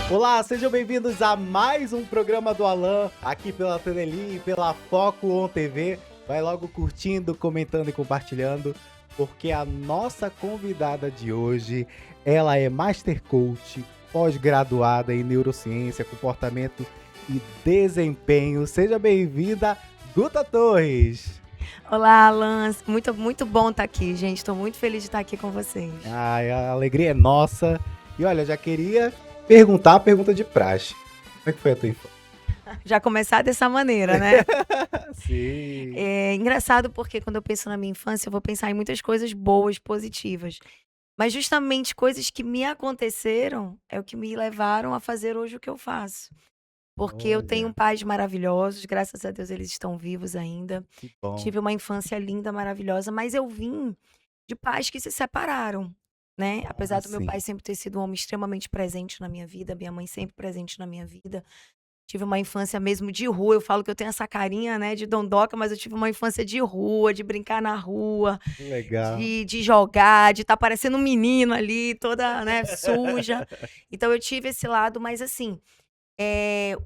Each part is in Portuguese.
Olá, sejam bem-vindos a mais um programa do Alan, aqui pela Tenelim e pela Foco On TV. Vai logo curtindo, comentando e compartilhando, porque a nossa convidada de hoje, ela é Master Coach, pós-graduada em Neurociência, Comportamento e Desempenho. Seja bem-vinda, Guta Torres. Olá, Alan. Muito bom estar aqui, gente. Estou muito feliz de estar aqui com vocês. Ai, a alegria é nossa. E olha, já queria perguntar a pergunta de praxe. Como é que foi a tua infância? Já começar dessa maneira, né? Sim. É engraçado porque quando eu penso na minha infância, eu vou pensar em muitas coisas boas, positivas. Mas justamente coisas que me aconteceram é o que me levaram a fazer hoje o que eu faço. Porque eu tenho Olha, pais maravilhosos, graças a Deus eles estão vivos ainda. que bom. Tive uma infância linda, maravilhosa, mas eu vim de pais que se separaram, né. Apesar do meu Sim. pai sempre ter sido um homem extremamente presente na minha vida, minha mãe sempre presente na minha vida. Tive uma infância mesmo de rua, eu falo que eu tenho essa carinha, né, de dondoca, mas eu tive uma infância de rua, de brincar na rua, Legal. de jogar, de estar parecendo um menino ali, toda, né, suja. Então eu tive esse lado, mas assim,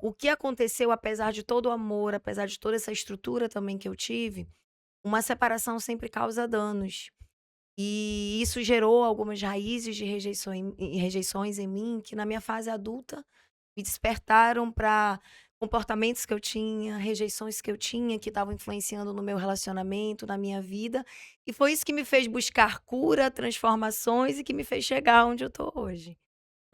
o que aconteceu, apesar de todo o amor, apesar de toda essa estrutura também que eu tive, uma separação sempre causa danos. E isso gerou algumas raízes de rejeições em mim, que na minha fase adulta me despertaram para comportamentos que eu tinha, rejeições que eu tinha, que estavam influenciando no meu relacionamento, na minha vida. E foi isso que me fez buscar cura, transformações e que me fez chegar onde eu estou hoje.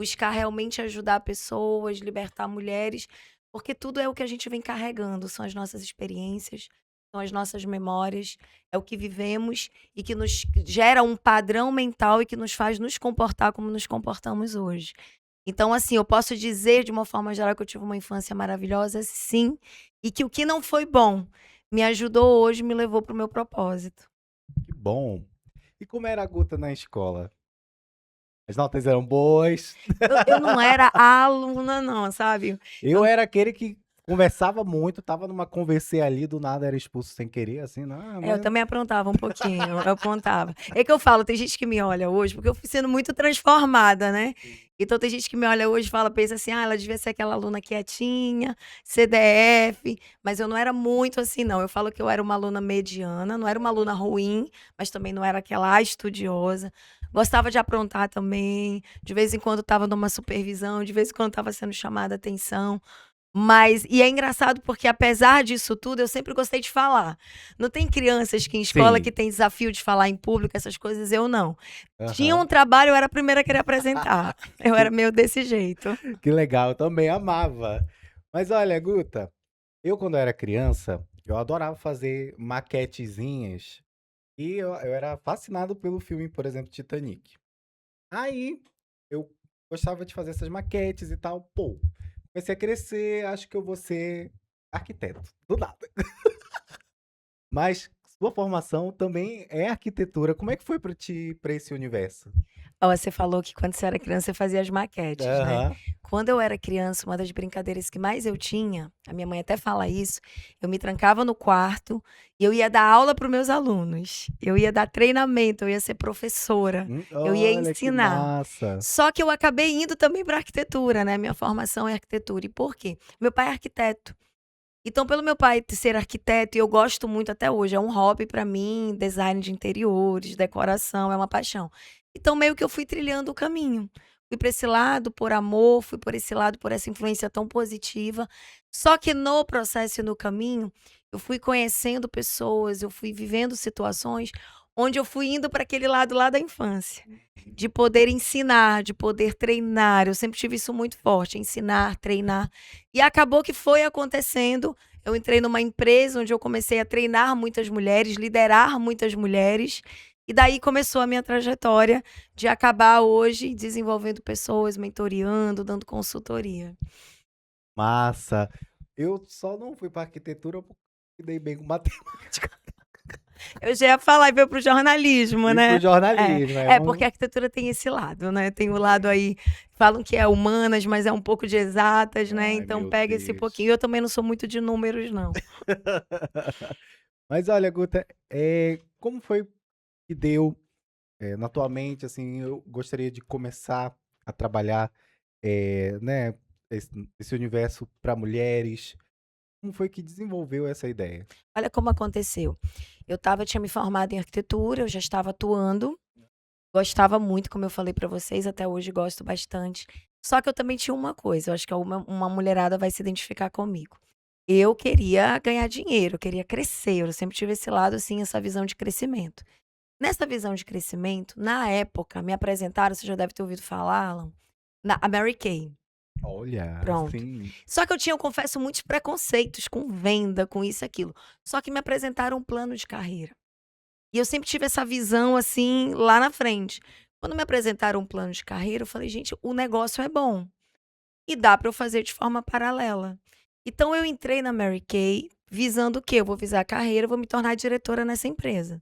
Buscar realmente ajudar pessoas, libertar mulheres, porque tudo é o que a gente vem carregando, são as nossas experiências, são as nossas memórias, é o que vivemos e que nos gera um padrão mental e que nos faz nos comportar como nos comportamos hoje. Então, assim, eu posso dizer de uma forma geral que eu tive uma infância maravilhosa, sim, e que o que não foi bom me ajudou hoje, me levou para o meu propósito. Que bom. E como era a Guta na escola? As notas eram boas? Eu não era a aluna não, sabe. Eu era aquele que conversava muito, estava numa conversa ali, do nada era expulso sem querer, assim, não, Eu mas também aprontava um pouquinho, eu apontava. É que eu falo, tem gente que me olha hoje, porque eu fui sendo muito transformada, né. Então tem gente que me olha hoje e fala pensa assim: "Ah, ela devia ser aquela aluna quietinha, CDF", mas eu não era muito assim não, eu falo que eu era uma aluna mediana, não era uma aluna ruim, mas também não era aquela estudiosa. Gostava de aprontar também, de vez em quando estava numa supervisão, de vez em quando estava sendo chamada a atenção. E é engraçado porque apesar disso tudo, eu sempre gostei de falar. Não tem crianças que em escola que sim. tem desafio de falar em público, essas coisas, eu não. Tinha um Aham. trabalho, eu era a primeira a querer apresentar. Eu Que era meio desse jeito. que legal, eu também amava. Mas olha, Guta, eu quando era criança, eu adorava fazer maquetezinhas e eu era fascinado pelo filme, por exemplo, Titanic. Aí, eu gostava de fazer essas maquetes e tal. Pô, comecei a crescer, acho que eu vou ser arquiteto, do nada. Mas sua formação também é arquitetura. Como é que foi pra ti, pra esse universo? Ó, você falou que quando você era criança, você fazia as maquetes, né. Aham. Quando eu era criança, uma das brincadeiras que mais eu tinha, a minha mãe até fala isso, eu me trancava no quarto e eu ia dar aula para os meus alunos. Eu ia dar treinamento, eu ia ser professora, eu ia Olha que ensinar. massa. Só que eu acabei indo também para arquitetura, né, minha formação é arquitetura. E por quê? Meu pai é arquiteto. Então, pelo meu pai ser arquiteto, e eu gosto muito até hoje, é um hobby para mim, design de interiores, decoração, é uma paixão. Então, meio que eu fui trilhando o caminho. Fui para esse lado por amor, fui por esse lado por essa influência tão positiva. Só que no processo e no caminho, eu fui conhecendo pessoas, eu fui vivendo situações onde eu fui indo para aquele lado lá da infância, de poder ensinar, de poder treinar. Eu sempre tive isso muito forte, ensinar, treinar. E acabou que foi acontecendo. Eu entrei numa empresa onde eu comecei a treinar muitas mulheres, liderar muitas mulheres, e daí começou a minha trajetória de acabar hoje desenvolvendo pessoas, mentoreando, dando consultoria. Massa. Eu só não fui pra arquitetura porque me dei bem com matemática. Eu já ia falar e veio para o jornalismo, Fui pro né. É, jornalismo, é é porque a arquitetura tem esse lado, né, tem o lado aí, falam que é humanas, mas é um pouco de exatas, né, Ai, então meu pega esse Deus. pouquinho. Eu também não sou muito de números não. Mas olha, Guta, como foi que deu, na tua mente, assim, eu gostaria de começar a trabalhar, né, esse, esse universo para mulheres? Como foi que desenvolveu essa ideia? Olha como aconteceu. Tinha me formado em arquitetura, eu já estava atuando, gostava muito, como eu falei para vocês, até hoje gosto bastante. Só que eu também tinha uma coisa, eu acho que uma mulherada vai se identificar comigo. Eu queria ganhar dinheiro, eu queria crescer, eu sempre tive esse lado, assim, essa visão de crescimento. Nessa visão de crescimento, na época, me apresentaram, você já deve ter ouvido falar, Alan, a Mary Kay. Olha, Pronto. sim. Só que eu tinha, eu confesso, muitos preconceitos com venda, com isso e aquilo. Só que me apresentaram um plano de carreira. E eu sempre tive essa visão, assim, lá na frente. Quando me apresentaram um plano de carreira, eu falei: "Gente, o negócio é bom e dá para eu fazer de forma paralela". Então eu entrei na Mary Kay visando o quê? Eu vou visar a carreira, eu vou me tornar diretora nessa empresa.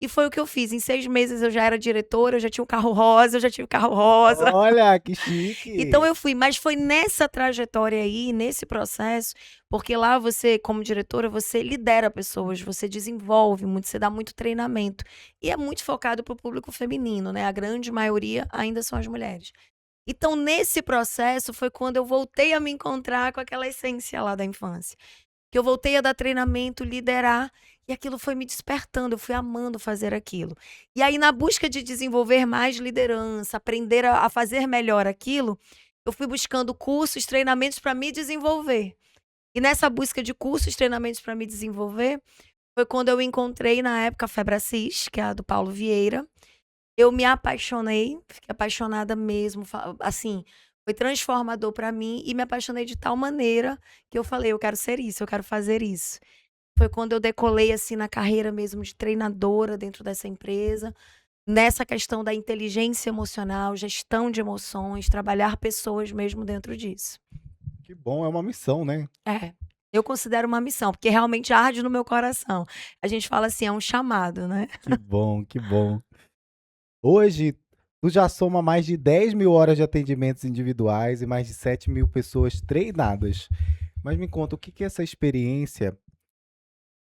E foi o que eu fiz. Em 6 meses eu já era diretora, eu já tinha um carro rosa, eu já tive carro rosa. Olha, que Então chique! eu fui, mas foi nessa trajetória aí, nesse processo, porque lá você, como diretora, você lidera pessoas, você desenvolve muito, você dá muito treinamento. E é muito focado para o público feminino, né? A grande maioria ainda são as mulheres. Então, nesse processo, foi quando eu voltei a me encontrar com aquela essência lá da infância. Que eu voltei a dar treinamento, liderar, e aquilo foi me despertando, eu fui amando fazer aquilo. E aí, na busca de desenvolver mais liderança, aprender a fazer melhor aquilo, eu fui buscando cursos, treinamentos para me desenvolver. E nessa busca de cursos, treinamentos para me desenvolver, foi quando eu encontrei, na época, a Febracis, que é a do Paulo Vieira. Eu me apaixonei, fiquei apaixonada mesmo, assim, foi transformador para mim e me apaixonei de tal maneira que eu falei: "Eu quero ser isso, eu quero fazer isso". Foi quando eu decolei, assim, na carreira mesmo de treinadora dentro dessa empresa, nessa questão da inteligência emocional, gestão de emoções, trabalhar pessoas mesmo dentro disso. Que bom, é uma missão, né? É, eu considero uma missão, porque realmente arde no meu coração. A gente fala assim, é um chamado, né. Que bom, que bom. Hoje, tu já soma mais de 10.000 horas de atendimentos individuais e mais de 7.000 pessoas treinadas. Mas me conta, o que que essa experiência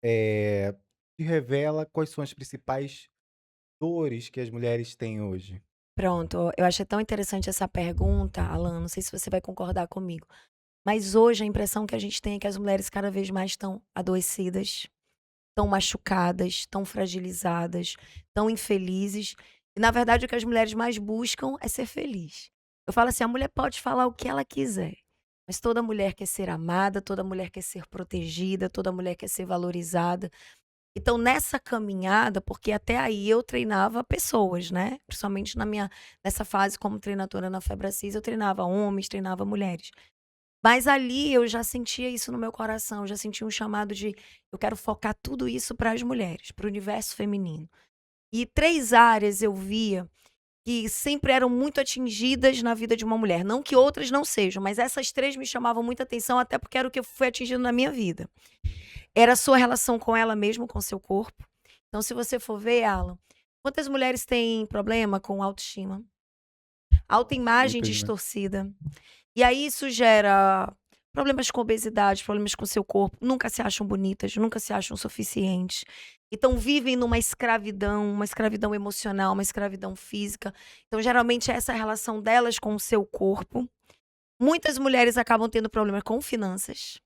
eh, te revela? Quais são as principais dores que as mulheres têm hoje? Pronto, eu achei tão interessante essa pergunta, Alan, não sei se você vai concordar comigo, mas hoje a impressão que a gente tem é que as mulheres cada vez mais estão adoecidas, estão machucadas, estão fragilizadas, estão infelizes. E na verdade o que as mulheres mais buscam é ser feliz. Eu falo assim, a mulher pode falar o que ela quiser, mas toda mulher quer ser amada, toda mulher quer ser protegida, toda mulher quer ser valorizada. Então nessa caminhada, porque até aí eu treinava pessoas, né, principalmente nessa fase como treinadora na Febracis, eu treinava homens, treinava mulheres. Mas ali eu já sentia isso no meu coração, eu já sentia um chamado de eu quero focar tudo isso para as mulheres, para o universo feminino. E 3 áreas eu via que sempre eram muito atingidas na vida de uma mulher, não que outras não sejam, mas essas 3 me chamavam muita atenção, até porque era o que foi atingido na minha vida. Era a sua relação com ela mesmo, com seu corpo. Então se você for ver, Alan, quantas mulheres têm problema com autoestima, autoimagem Muitas, né? distorcida. E aí isso gera problemas com obesidade, problemas com seu corpo, nunca se acham bonitas, nunca se acham suficientes. Então vivem numa escravidão, uma escravidão emocional, uma escravidão física. Então geralmente essa é a relação delas com o seu corpo. Muitas mulheres acabam tendo problemas com finanças.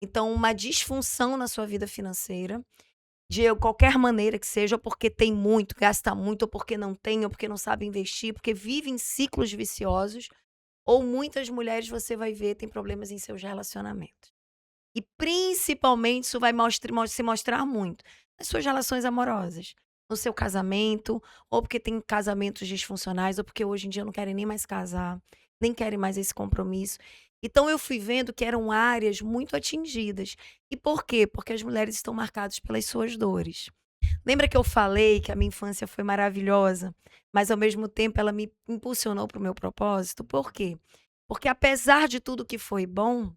Então uma disfunção na sua vida financeira, de qualquer maneira que seja, ou porque tem muito, gasta muito, ou porque não tem, ou porque não sabe investir, porque vive em ciclos viciosos. Ou muitas mulheres você vai ver têm problemas em seus relacionamentos. E principalmente isso vai se mostrar muito nas suas relações amorosas, no seu casamento, ou porque tem casamentos disfuncionais, ou porque hoje em dia não querem nem mais casar, nem querem mais esse compromisso. Então eu fui vendo que eram áreas muito atingidas. E por quê? Porque as mulheres estão marcadas pelas suas dores. Lembra que eu falei que a minha infância foi maravilhosa, mas ao mesmo tempo ela me impulsionou para o meu propósito? Por quê? Porque apesar de tudo que foi bom,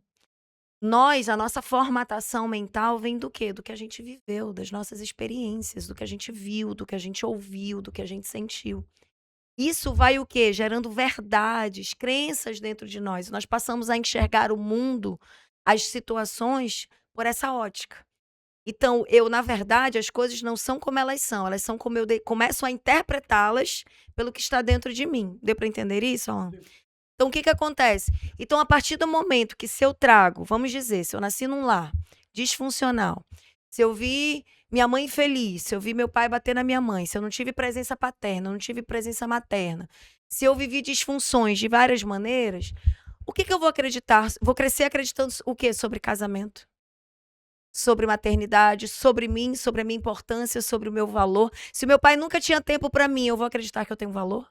a nossa formatação mental vem do quê? Do que a gente viveu, das nossas experiências, do que a gente viu, do que a gente ouviu, do que a gente sentiu. Isso vai o quê? Gerando verdades, crenças dentro de nós. Nós passamos a enxergar o mundo, as situações, por essa ótica. Então, na verdade, as coisas não são como elas são como começo a interpretá-las pelo que está dentro de mim. Deu para entender isso, Alan? Então, o que que acontece? Então, a partir do momento que se eu trago, vamos dizer, se eu nasci num lar disfuncional, se eu vi minha mãe infeliz, se eu vi meu pai bater na minha mãe, se eu não tive presença paterna, não tive presença materna, se eu vivi disfunções de várias maneiras, o que que eu vou acreditar? Vou crescer acreditando o quê? Sobre casamento, sobre maternidade, sobre mim, sobre a minha importância, sobre o meu valor. Se o meu pai nunca tinha tempo para mim, eu vou acreditar que eu tenho valor?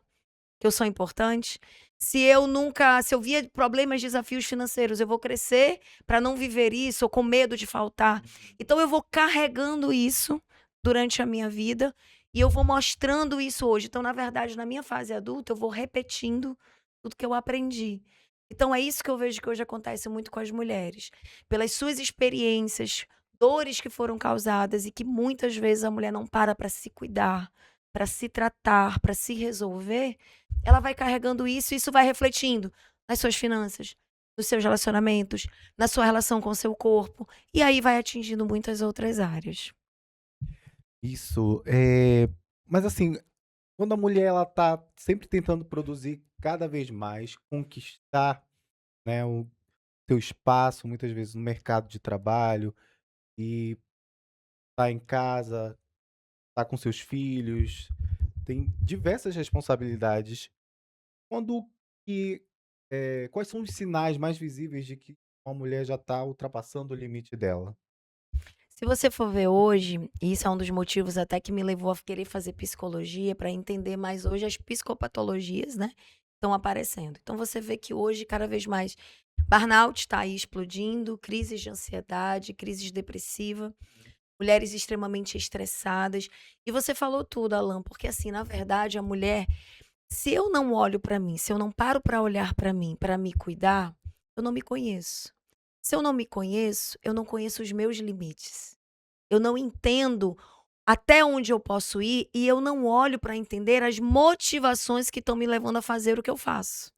Que eu sou importante? Se eu via problemas, desafios financeiros, eu vou crescer para não viver isso ou com medo de faltar. Então eu vou carregando isso durante a minha vida e eu vou mostrando isso hoje. Então, na verdade, na minha fase adulta, eu vou repetindo tudo que eu aprendi. Então é isso que eu vejo que hoje acontece muito com as mulheres. Pelas suas experiências, dores que foram causadas e que muitas vezes a mulher não para se cuidar, para se tratar, para se resolver, ela vai carregando isso e isso vai refletindo nas suas finanças, nos seus relacionamentos, na sua relação com o seu corpo, e aí vai atingindo muitas outras áreas. Isso, mas assim, quando a mulher ela tá sempre tentando produzir cada vez mais, conquistar, né, o seu espaço, muitas vezes no mercado de trabalho, e tá em casa, tá com seus filhos, tem diversas responsabilidades. Quando que, quais são os sinais mais visíveis de que uma mulher já tá ultrapassando o limite dela? Se você for ver hoje, e isso é um dos motivos até que me levou a querer fazer psicologia, para entender mais hoje as psicopatologias, né, estão aparecendo. Então você vê que hoje, cada vez mais, burnout está aí explodindo, crises de ansiedade, crises depressiva, mulheres extremamente estressadas. E você falou tudo, Alan, porque assim, na verdade, a mulher, se eu não olho para mim, se eu não paro para olhar para mim, para me cuidar, eu não me conheço. Se eu não me conheço, eu não conheço os meus limites. Eu não entendo até onde eu posso ir e eu não olho para entender as motivações que estão me levando a fazer o que eu faço.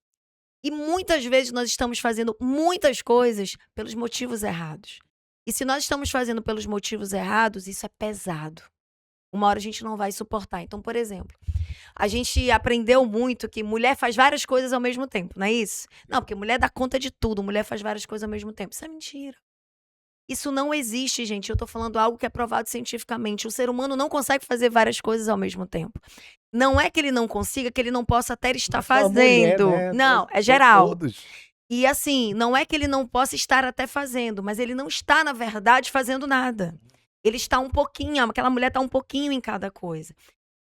E muitas vezes nós estamos fazendo muitas coisas pelos motivos errados. E se nós estamos fazendo pelos motivos errados, isso é pesado. Uma hora a gente não vai suportar. Então, por exemplo, a gente aprendeu muito que mulher faz várias coisas ao mesmo tempo, não é isso? Não, porque mulher dá conta de tudo, mulher faz várias coisas ao mesmo tempo. Isso é mentira. Isso não existe, gente. Eu tô falando algo que é provado cientificamente. O ser humano não consegue fazer várias coisas ao mesmo tempo. Não é que ele não consiga, que ele não possa até Não estar é só a mulher, fazendo. né, Não, é são geral. todos. E assim, não é que ele não possa estar até fazendo, mas ele não está, na verdade, fazendo nada. Ele está um pouquinho, aquela mulher está um pouquinho em cada coisa.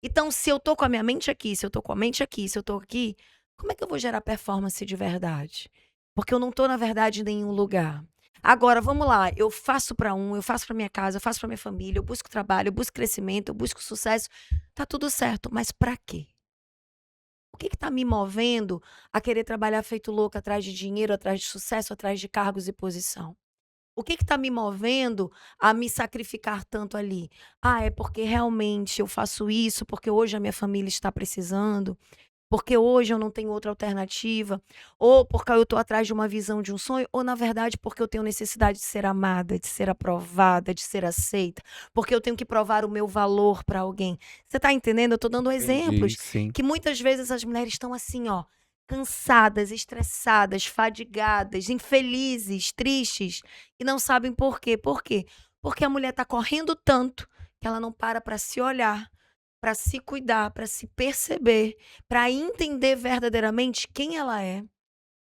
Então, se eu tô com a minha mente aqui, se eu tô com a mente aqui, se eu tô aqui, como é que eu vou gerar performance de verdade? Porque eu não tô, na verdade, em nenhum lugar. Agora, vamos lá, eu faço para eu faço para minha casa, eu faço para minha família, eu busco trabalho, eu busco crescimento, eu busco sucesso, tá tudo certo, mas para quê? O que está me movendo a querer trabalhar feito louco atrás de dinheiro, atrás de sucesso, atrás de cargos e posição? O que está me movendo a me sacrificar tanto ali? Ah, é porque realmente eu faço isso, porque hoje a minha família está precisando, porque hoje eu não tenho outra alternativa, ou porque eu estou atrás de uma visão de um sonho, ou na verdade porque eu tenho necessidade de ser amada, de ser aprovada, de ser aceita, porque eu tenho que provar o meu valor para alguém. Você está entendendo? Eu estou dando Entendi, exemplos sim. que muitas vezes as mulheres estão assim, ó, cansadas, estressadas, fadigadas, infelizes, tristes e não sabem por quê. Por quê? Porque a mulher está correndo tanto que ela não para se olhar, para se cuidar, para se perceber, para entender verdadeiramente quem ela é,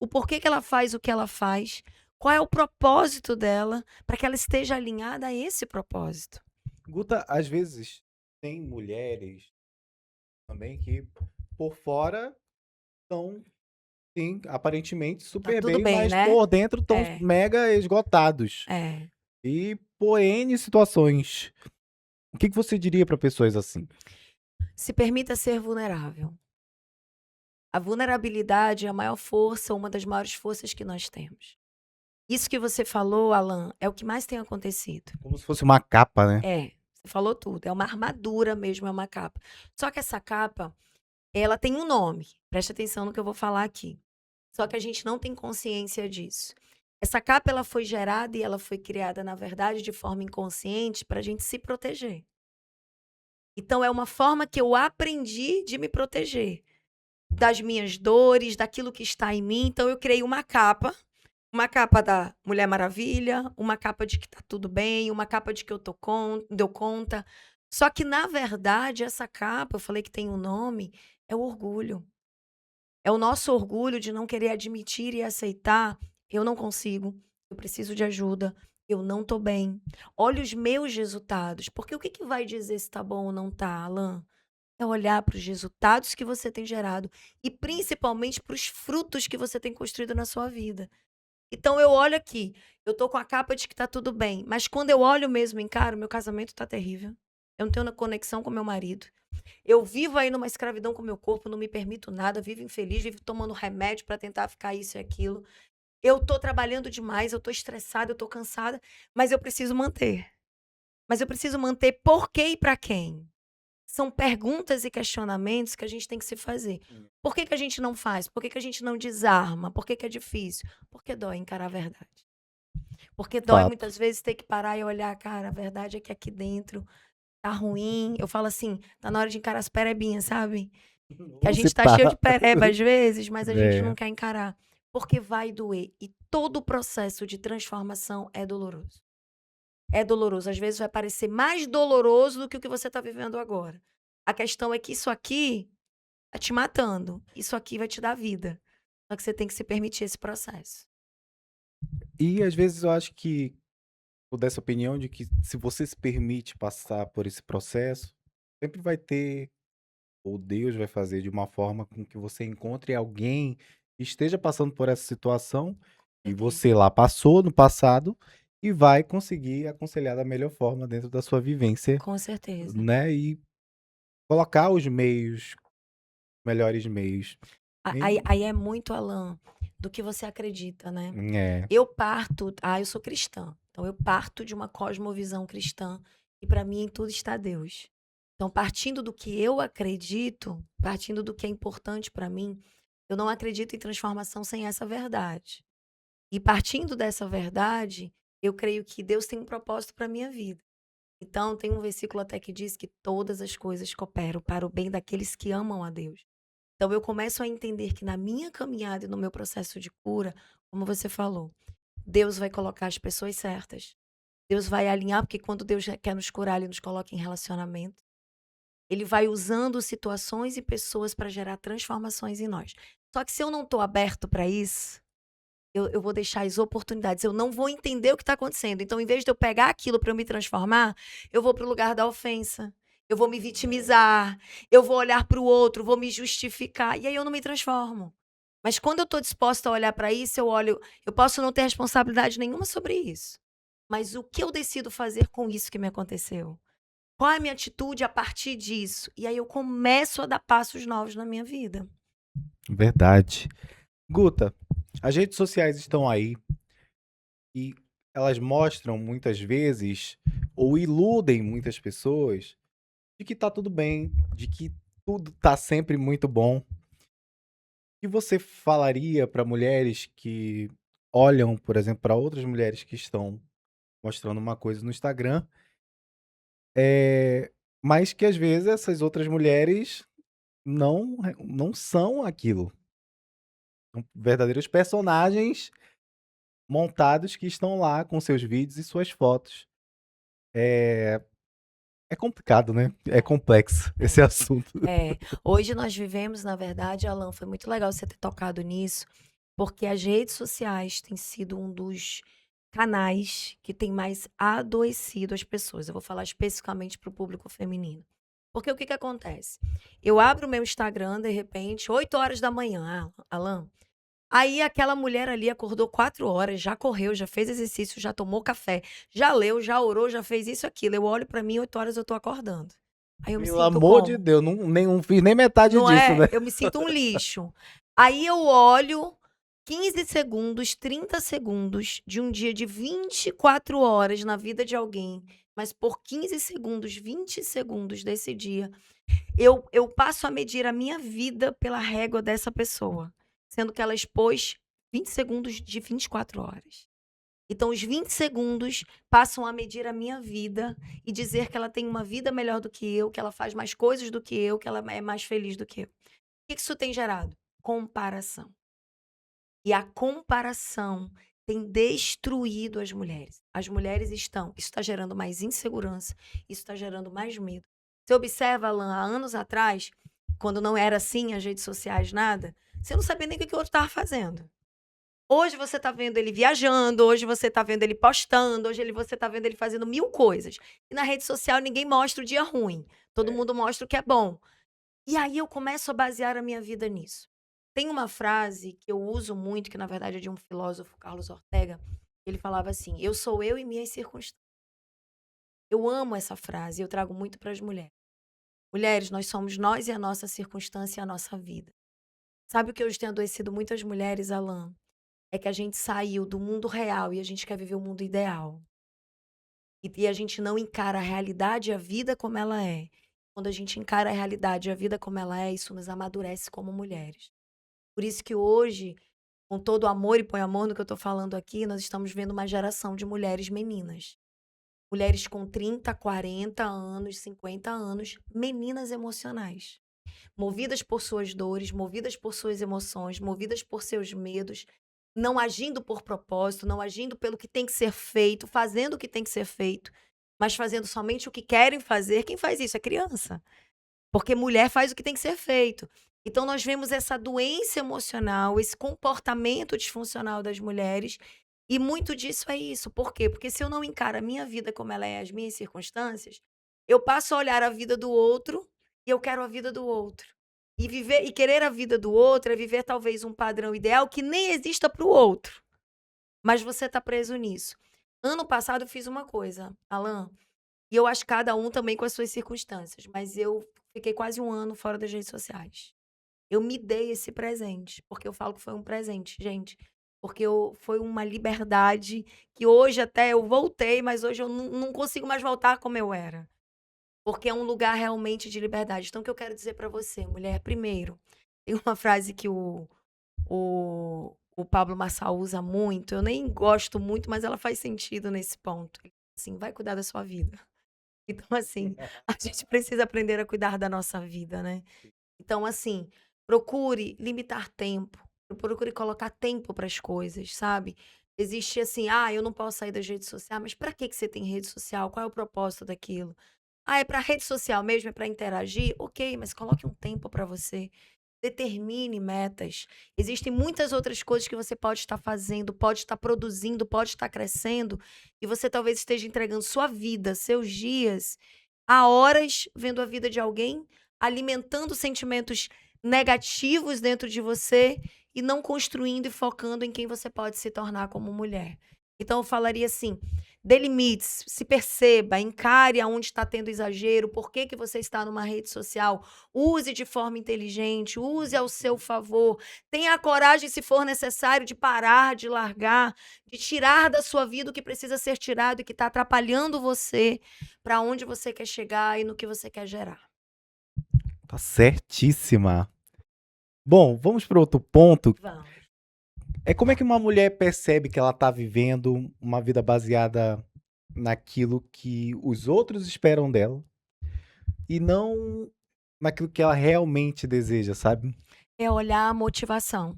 o porquê que ela faz o que ela faz, qual é o propósito dela, para que ela esteja alinhada a esse propósito. Guta, às vezes tem mulheres também que por fora estão, sim, aparentemente Tá super tudo bem, bem, mas né? por dentro estão É, mega esgotados. é. E por N situações. O que que você diria para pessoas assim? Se permita ser vulnerável. A vulnerabilidade é a maior força, uma das maiores forças que nós temos. Isso que você falou, Alan, é o que mais tem acontecido. Como se fosse uma capa, né? É, você falou tudo. É uma armadura mesmo, é uma capa. Só que essa capa, ela tem um nome. Preste atenção no que eu vou falar aqui. Só que a gente não tem consciência disso. Essa capa, ela foi gerada e ela foi criada, na verdade, de forma inconsciente para a gente se proteger. Então, é uma forma que eu aprendi de me proteger. das minhas dores, daquilo que está em mim. Então eu criei uma capa da Mulher Maravilha, uma capa de que tá tudo bem, uma capa de que deu conta. Só que, na verdade, essa capa, eu falei que tem um nome, é o orgulho. É o nosso orgulho de não querer admitir e aceitar: eu não consigo, eu preciso de ajuda, eu não tô bem. Olha os meus resultados. Porque o que que vai dizer se tá bom ou não tá, Alan? É olhar para os resultados que você tem gerado e principalmente para os frutos que você tem construído na sua vida. Então eu olho aqui, eu tô com a capa de que tá tudo bem, mas quando eu olho mesmo em cara, meu casamento tá terrível. Eu não tenho conexão com meu marido. Eu vivo aí numa escravidão com o meu corpo, não me permito nada, vivo infeliz, vivo tomando remédio para tentar ficar isso e aquilo. Eu tô trabalhando demais, eu tô estressada, eu tô cansada, mas eu preciso manter. Mas eu preciso manter por quê e para quem? São perguntas e questionamentos que a gente tem que se fazer. Por que que a gente não faz? Por que que a gente não desarma? Por que que é difícil? Porque dói encarar a verdade. Porque dói Fato. muitas vezes ter que parar e olhar, cara, a verdade é que aqui dentro tá ruim. Eu falo assim, tá na hora de encarar as perebinhas, sabe? Que a Ou se gente tá cheio de pá. pereba às vezes, mas a gente não É, quer encarar. Porque vai doer. E todo o processo de transformação é doloroso. É doloroso. Às vezes vai parecer mais doloroso do que o que você tá vivendo agora. A questão é que isso aqui tá te matando. Isso aqui vai te dar vida. Só que você tem que se permitir esse processo. e às vezes eu acho que, sou dessa opinião de que se você se permite passar por esse processo, sempre vai ter, ou Deus vai fazer de uma forma com que você encontre alguém que esteja passando por essa situação e Certeza. você lá passou no passado e vai conseguir aconselhar da melhor forma dentro da sua vivência, Com certeza. né? E colocar os meios, melhores meios. E- Aí é muito, Alan, do que você acredita, né? É, Eu sou cristã. Então eu parto de uma cosmovisão cristã e para mim em tudo está Deus. Então, partindo do que eu acredito, partindo do que é importante para mim, eu não acredito em transformação sem essa verdade. E partindo dessa verdade, eu creio que Deus tem um propósito para minha vida. Então, tem um versículo até que diz que todas as coisas cooperam para o bem daqueles que amam a Deus. Então, eu começo a entender que na minha caminhada e no meu processo de cura, como você falou, Deus vai colocar as pessoas certas. Deus vai alinhar, porque quando Deus quer nos curar, Ele nos coloca em relacionamento. Ele vai usando situações e pessoas para gerar transformações em nós. Só que se eu não estou aberto para isso, eu vou deixar as oportunidades. Eu não vou entender o que está acontecendo. Então, em vez de eu pegar aquilo para eu me transformar, eu vou para o lugar da ofensa. Eu vou me vitimizar. Eu vou olhar para o outro, vou me justificar. E aí eu não me transformo. Mas quando eu estou disposta a olhar para isso, eu olho. Eu posso não ter responsabilidade nenhuma sobre isso. Mas o que eu decido fazer com isso que me aconteceu? Qual é a minha atitude a partir disso? E aí eu começo a dar passos novos na minha vida. verdade. Guta, as redes sociais estão aí e elas mostram muitas vezes ou iludem muitas pessoas de que tá tudo bem, de que tudo tá sempre muito bom. O que você falaria para mulheres que olham, por exemplo, para outras mulheres que estão mostrando uma coisa no Instagram, mas que às vezes essas outras mulheres não são aquilo. São verdadeiros personagens montados que estão lá com seus vídeos e suas fotos. É, é complicado, né? É complexo esse É. assunto. É, hoje nós vivemos, na verdade, Alan, foi muito legal você ter tocado nisso, porque as redes sociais têm sido um dos canais que tem mais adoecido as pessoas. Eu vou falar especificamente para o público feminino. Porque o que que acontece? Eu abro o meu Instagram, de repente, 8 horas da manhã, Alan. Aí aquela mulher ali acordou 4 horas, já correu, já fez exercício, já tomou café, já leu, já orou, já fez isso, aquilo. Eu olho pra mim, 8 horas eu tô acordando. Aí eu me Pelo sinto amor de como? Deus, não fiz nem metade Não disso, é? né? Eu me sinto um lixo. Aí eu olho 15 segundos, 30 segundos de um dia de 24 horas na vida de alguém, mas por 15 segundos, 20 segundos desse dia, eu passo a medir a minha vida pela régua dessa pessoa, sendo que ela expôs 20 segundos de 24 horas. Então, os 20 segundos passam a medir a minha vida e dizer que ela tem uma vida melhor do que eu, que ela faz mais coisas do que eu, que ela é mais feliz do que eu. O que isso tem gerado? Comparação. E a comparação tem destruído as mulheres. As mulheres estão. Isso está gerando mais insegurança, isso está gerando mais medo. Você observa, Alan, há anos atrás, quando não era assim, as redes sociais, nada, você não sabia nem o que o outro estava fazendo. Hoje você está vendo ele viajando, hoje você está vendo ele postando, você está vendo ele fazendo mil coisas. E na rede social ninguém mostra o dia ruim. Todo mundo mostra o que é bom. E aí eu começo a basear a minha vida nisso. Tem uma frase que eu uso muito, que na verdade é de um filósofo, Carlos Ortega. Ele falava assim: eu sou eu e minhas circunstâncias. Eu amo essa frase, eu trago muito para as mulheres. Mulheres, nós somos nós e a nossa circunstância e a nossa vida. Sabe o que hoje tem adoecido muitas mulheres, Alan? É que a gente saiu do mundo real e a gente quer viver o mundo ideal. E a gente não encara a realidade e a vida como ela é. Quando a gente encara a realidade e a vida como ela é, isso nos amadurece como mulheres. Por isso que hoje, com todo o amor e põe amor no que eu estou falando aqui, nós estamos vendo uma geração de mulheres meninas. Mulheres com 30, 40 anos, 50 anos, meninas emocionais. Movidas por suas dores, movidas por suas emoções, movidas por seus medos, não agindo por propósito, não agindo pelo que tem que ser feito, fazendo o que tem que ser feito, mas fazendo somente o que querem fazer. Quem faz isso é criança. Porque mulher faz o que tem que ser feito. Então nós vemos essa doença emocional, esse comportamento disfuncional das mulheres, e muito disso é isso. Por quê? Porque se eu não encaro a minha vida como ela é, as minhas circunstâncias, eu passo a olhar a vida do outro e eu quero a vida do outro. E viver e querer a vida do outro é viver talvez um padrão ideal que nem exista para o outro. Mas você está preso nisso. Ano passado eu fiz uma coisa, Alan, e eu acho que cada um também com as suas circunstâncias, mas eu fiquei quase um ano fora das redes sociais. Eu me dei esse presente, porque eu falo que foi um presente, gente. Porque foi uma liberdade que hoje até eu voltei, mas hoje eu não consigo mais voltar como eu era. Porque é um lugar realmente de liberdade. Então, o que eu quero dizer para você, mulher, primeiro, tem uma frase que o Pablo Marçal usa muito, eu nem gosto muito, mas ela faz sentido nesse ponto. Assim, vai cuidar da sua vida. Então, assim, a gente precisa aprender a cuidar da nossa vida, né? Então, assim, procure limitar tempo, procure colocar tempo para as coisas, sabe? Existe assim, eu não posso sair das redes sociais, mas para que você tem rede social? Qual é o propósito daquilo? É para rede social mesmo, é para interagir? Ok, mas coloque um tempo para você. Determine metas. Existem muitas outras coisas que você pode estar fazendo, pode estar produzindo, pode estar crescendo, e você talvez esteja entregando sua vida, seus dias, a horas vendo a vida de alguém, alimentando sentimentos negativos dentro de você e não construindo e focando em quem você pode se tornar como mulher. Então eu falaria assim: dê limites, se perceba, encare aonde está tendo exagero, por que que você está numa rede social, use de forma inteligente, use ao seu favor, tenha a coragem, se for necessário, de parar, de largar, de tirar da sua vida o que precisa ser tirado e que está atrapalhando você para onde você quer chegar e no que você quer gerar. Tá certíssima. Bom, vamos para outro ponto. Vamos. É como é que uma mulher percebe que ela tá vivendo uma vida baseada naquilo que os outros esperam dela e não naquilo que ela realmente deseja, sabe? É olhar a motivação.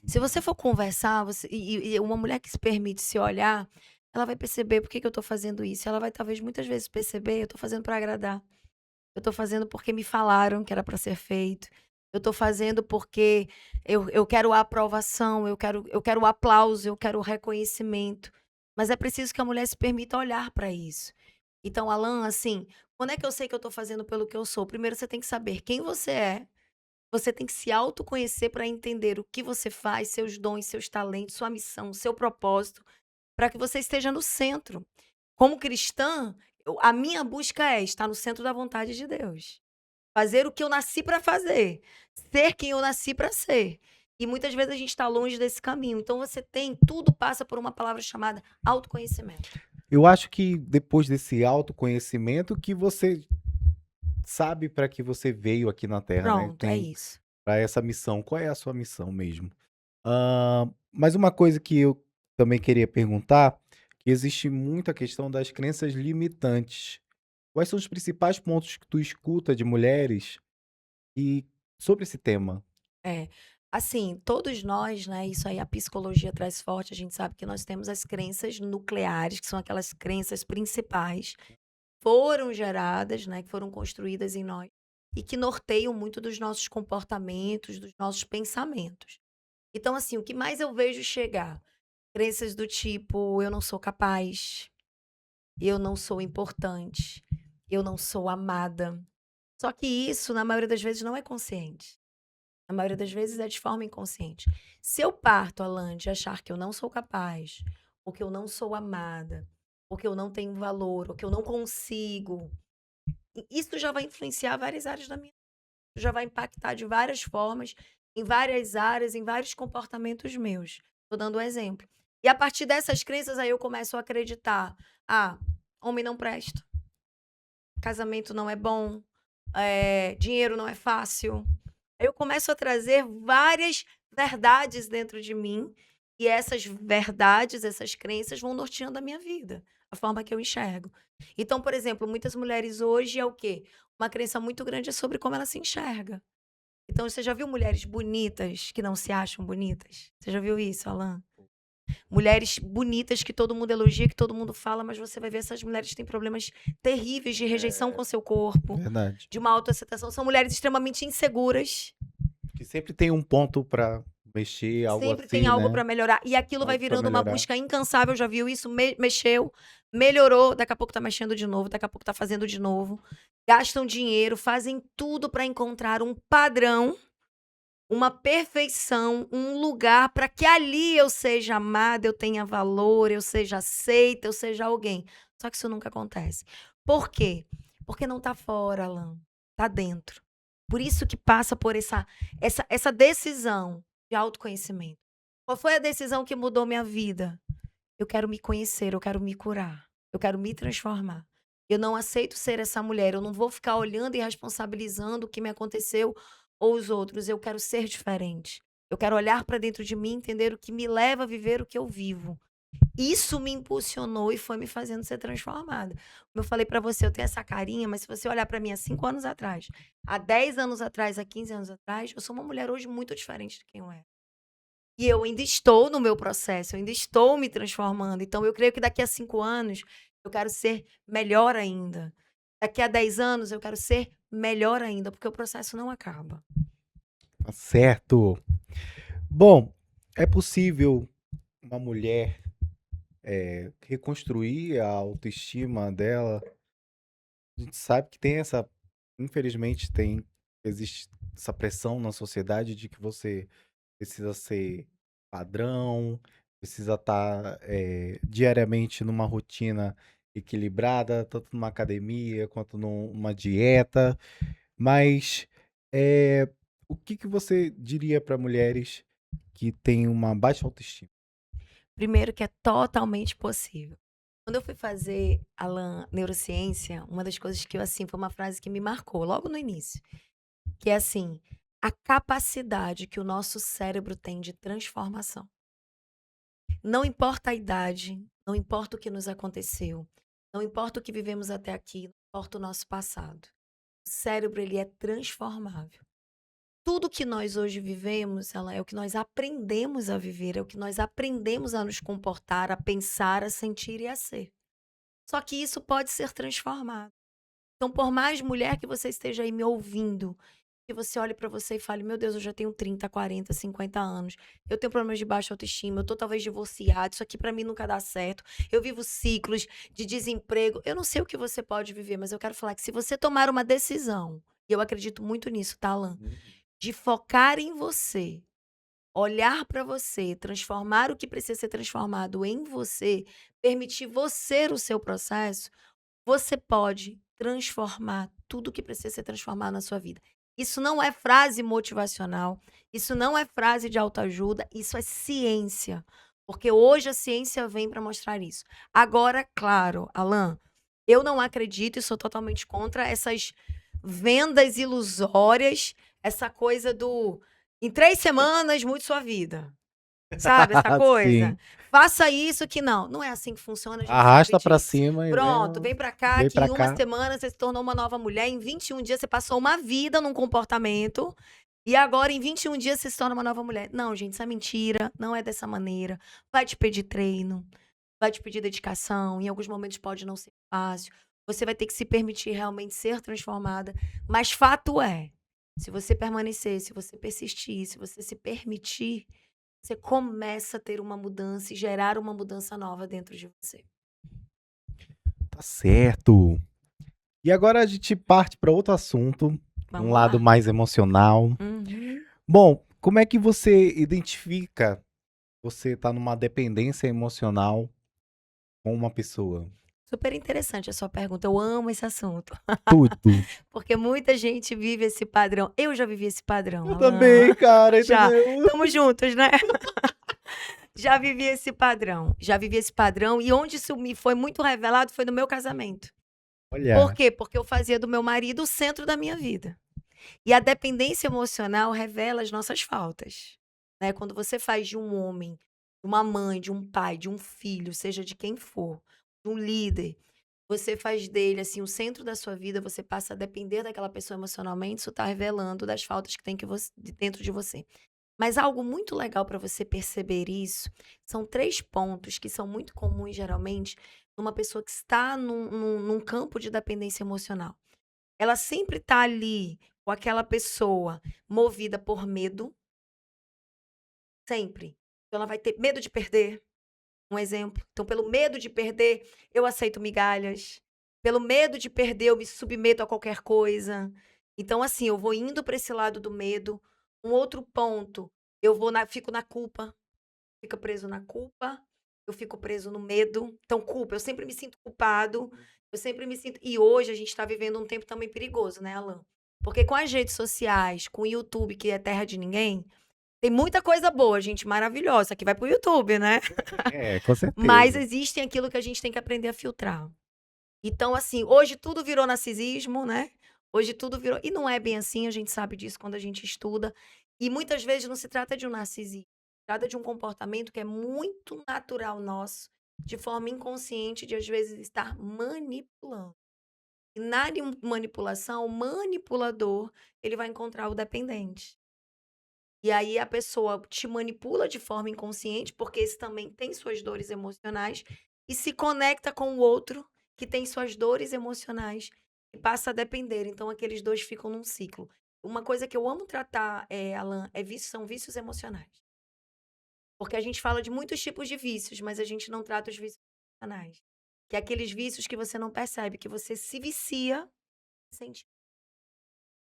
Se você for conversar, e uma mulher que se permite se olhar, ela vai perceber por que que eu tô fazendo isso. Ela vai talvez muitas vezes perceber, eu tô fazendo para agradar. Eu tô fazendo porque me falaram que era para ser feito. Eu tô fazendo porque eu quero a aprovação, eu quero o aplauso, eu quero o reconhecimento. Mas é preciso que a mulher se permita olhar para isso. Então, Alan, assim, quando é que eu sei que eu tô fazendo pelo que eu sou? Primeiro você tem que saber quem você é. Você tem que se autoconhecer para entender o que você faz, seus dons, seus talentos, sua missão, seu propósito, para que você esteja no centro. Como cristã, a minha busca é estar no centro da vontade de Deus. Fazer o que eu nasci para fazer. Ser quem eu nasci para ser. E muitas vezes a gente está longe desse caminho. Então tudo passa por uma palavra chamada autoconhecimento. Eu acho que depois desse autoconhecimento que você sabe para que você veio aqui na Terra, né? Pronto, é isso. Para essa missão. Qual é a sua missão mesmo? Mas uma coisa que eu também queria perguntar, que existe muita questão das crenças limitantes. Quais são os principais pontos que tu escuta de mulheres e sobre esse tema. É. Assim, todos nós, né, isso aí a psicologia traz forte, a gente sabe que nós temos as crenças nucleares, que são aquelas crenças principais, foram geradas, né, que foram construídas em nós e que norteiam muito dos nossos comportamentos, dos nossos pensamentos. Então, assim, o que mais eu vejo chegar? Crenças do tipo: eu não sou capaz, eu não sou importante, eu não sou amada. Só que isso, na maioria das vezes, não é consciente. Na maioria das vezes é de forma inconsciente. Se eu parto, Alan, de achar que eu não sou capaz, ou que eu não sou amada, ou que eu não tenho valor, ou que eu não consigo, isso já vai influenciar várias áreas da minha vida. Já vai impactar de várias formas, em várias áreas, em vários comportamentos meus. Estou dando um exemplo. E a partir dessas crenças, aí eu começo a acreditar: ah, homem não presta, casamento não é bom, dinheiro não é fácil. Aí eu começo a trazer várias verdades dentro de mim, e essas verdades, essas crenças vão norteando a minha vida, a forma que eu enxergo. Então, por exemplo, muitas mulheres hoje é o quê? Uma crença muito grande é sobre como ela se enxerga. Então, você já viu mulheres bonitas que não se acham bonitas? Você já viu isso, Alan? Mulheres bonitas que todo mundo elogia, que todo mundo fala, mas você vai ver essas mulheres que têm problemas terríveis de rejeição com seu corpo, Verdade. de uma autoaceitação. São mulheres extremamente inseguras. Que sempre tem um ponto pra mexer, algo Sempre tem assim, algo né? para melhorar. E aquilo vai Algo pra virando uma melhorar. busca incansável. Já viu isso? Mexeu, melhorou. Daqui a pouco tá mexendo de novo. Daqui a pouco tá fazendo de novo. Gastam dinheiro, fazem tudo para encontrar um padrão, uma perfeição, um lugar para que ali eu seja amada, eu tenha valor, eu seja aceita, eu seja alguém. Só que isso nunca acontece. Por quê? Porque não tá fora, Alan. Tá dentro. Por isso que passa por essa decisão de autoconhecimento. Qual foi a decisão que mudou minha vida? Eu quero me conhecer, eu quero me curar, eu quero me transformar. Eu não aceito ser essa mulher, eu não vou ficar olhando e responsabilizando o que me aconteceu ou os outros. Eu quero ser diferente. Eu quero olhar para dentro de mim, entender o que me leva a viver o que eu vivo. Isso me impulsionou e foi me fazendo ser transformada. Como eu falei para você, eu tenho essa carinha, mas se você olhar para mim há 5 anos atrás, há 10 anos atrás, há 15 anos atrás, eu sou uma mulher hoje muito diferente de quem eu era. E eu ainda estou no meu processo, eu ainda estou me transformando. Então, eu creio que daqui a 5 anos eu quero ser melhor ainda. Daqui a 10 anos eu quero ser melhor ainda, porque o processo não acaba. Tá certo. Bom, é possível uma mulher reconstruir a autoestima dela? A gente sabe que tem essa, infelizmente existe essa pressão na sociedade de que você precisa ser padrão, precisa estar diariamente numa rotina equilibrada, tanto numa academia quanto numa dieta. Mas eh, o que que você diria para mulheres que têm uma baixa autoestima? Primeiro que é totalmente possível. Quando eu fui fazer, Alan, neurociência, uma das coisas que eu, assim, foi uma frase que me marcou logo no início, que é assim: a capacidade que o nosso cérebro tem de transformação. Não importa a idade, não importa o que nos aconteceu, não importa o que vivemos até aqui, não importa o nosso passado. O cérebro, ele é transformável. Tudo que nós hoje vivemos, ela é o que nós aprendemos a viver, é o que nós aprendemos a nos comportar, a pensar, a sentir e a ser. Só que isso pode ser transformado. Então, por mais mulher que você esteja aí me ouvindo, que você olhe pra você e fale: meu Deus, eu já tenho 30, 40, 50 anos, eu tenho problemas de baixa autoestima, eu tô talvez divorciada, isso aqui pra mim nunca dá certo, eu vivo ciclos de desemprego. Eu não sei o que você pode viver, mas eu quero falar que se você tomar uma decisão, e eu acredito muito nisso, tá, Alan? De focar em você, olhar pra você, transformar o que precisa ser transformado em você, permitir você o seu processo, você pode transformar tudo que precisa ser transformado na sua vida. Isso não é frase motivacional, isso não é frase de autoajuda, isso é ciência. Porque hoje a ciência vem para mostrar isso. Agora, claro, Alan, eu não acredito e sou totalmente contra essas vendas ilusórias, essa coisa do em 3 semanas mude sua vida. Sabe essa coisa? Sim. Faça isso que não é assim que funciona, a gente sabe Arrasta pra disso. cima e Pronto, vem pra cá vem que pra em uma cá. semana você se tornou uma nova mulher, em 21 dias você passou uma vida num comportamento E agora, em 21 dias, você se torna uma nova mulher. Não, gente, isso é mentira. Não é dessa maneira. Vai te pedir treino, vai te pedir dedicação. Em alguns momentos pode não ser fácil. Você vai ter que se permitir realmente ser transformada. Mas fato é, se você permanecer, se você persistir, se você se permitir, você começa a ter uma mudança e gerar uma mudança nova dentro de você. Tá certo. E agora a gente parte para outro assunto, um Vamos lado lá. mais emocional. Uhum. Bom, como é que você identifica você tá numa dependência emocional com uma pessoa? Super interessante a sua pergunta. Eu amo esse assunto. Tudo. Porque muita gente vive esse padrão. Eu já vivi esse padrão, Eu Alan. também, cara, Já. entendeu? Tamo juntos, né? Já vivi esse padrão. Já vivi esse padrão. E onde isso me foi muito revelado foi no meu casamento. Por Olha, quê? Porque eu fazia do meu marido o centro da minha vida. E a dependência emocional revela as nossas faltas. Né? Quando você faz de um homem, de uma mãe, de um pai, de um filho, seja de quem for, de um líder, você faz dele assim o centro da sua vida, você passa a depender daquela pessoa emocionalmente, isso está revelando das faltas que tem dentro de você. Mas algo muito legal para você perceber isso, são 3 pontos que são muito comuns geralmente numa pessoa que está num campo de dependência emocional. Ela sempre está ali com aquela pessoa movida por medo, sempre. Então ela vai ter medo de perder, um exemplo. Então, pelo medo de perder, eu aceito migalhas. Pelo medo de perder, eu me submeto a qualquer coisa. Então, assim, eu vou indo para esse lado do medo. Um outro ponto, fico na culpa. Fica preso na culpa. Eu fico preso no medo. Então, culpa, eu sempre me sinto culpado. Eu sempre me sinto. E hoje a gente está vivendo um tempo também perigoso, né, Alan? Porque com as redes sociais, com o YouTube, que é terra de ninguém, tem muita coisa boa, gente maravilhosa, que vai pro YouTube, né? com Mas certeza. existem aquilo que a gente tem que aprender a filtrar. Então, assim, hoje tudo virou narcisismo, né? Hoje tudo virou. E não é bem assim, a gente sabe disso quando a gente estuda. E muitas vezes não se trata de um narcisismo, se trata de um comportamento que é muito natural nosso, de forma inconsciente, de às vezes estar manipulando. E na manipulação, o manipulador, ele vai encontrar o dependente. E aí a pessoa te manipula de forma inconsciente, porque esse também tem suas dores emocionais, e se conecta com o outro que tem suas dores emocionais e passa a depender. Então aqueles dois ficam num ciclo. Uma coisa que eu amo tratar, Alan, são vícios emocionais. Porque a gente fala de muitos tipos de vícios, mas a gente não trata os vícios emocionais. Que é aqueles vícios que você não percebe, que você se vicia, sente.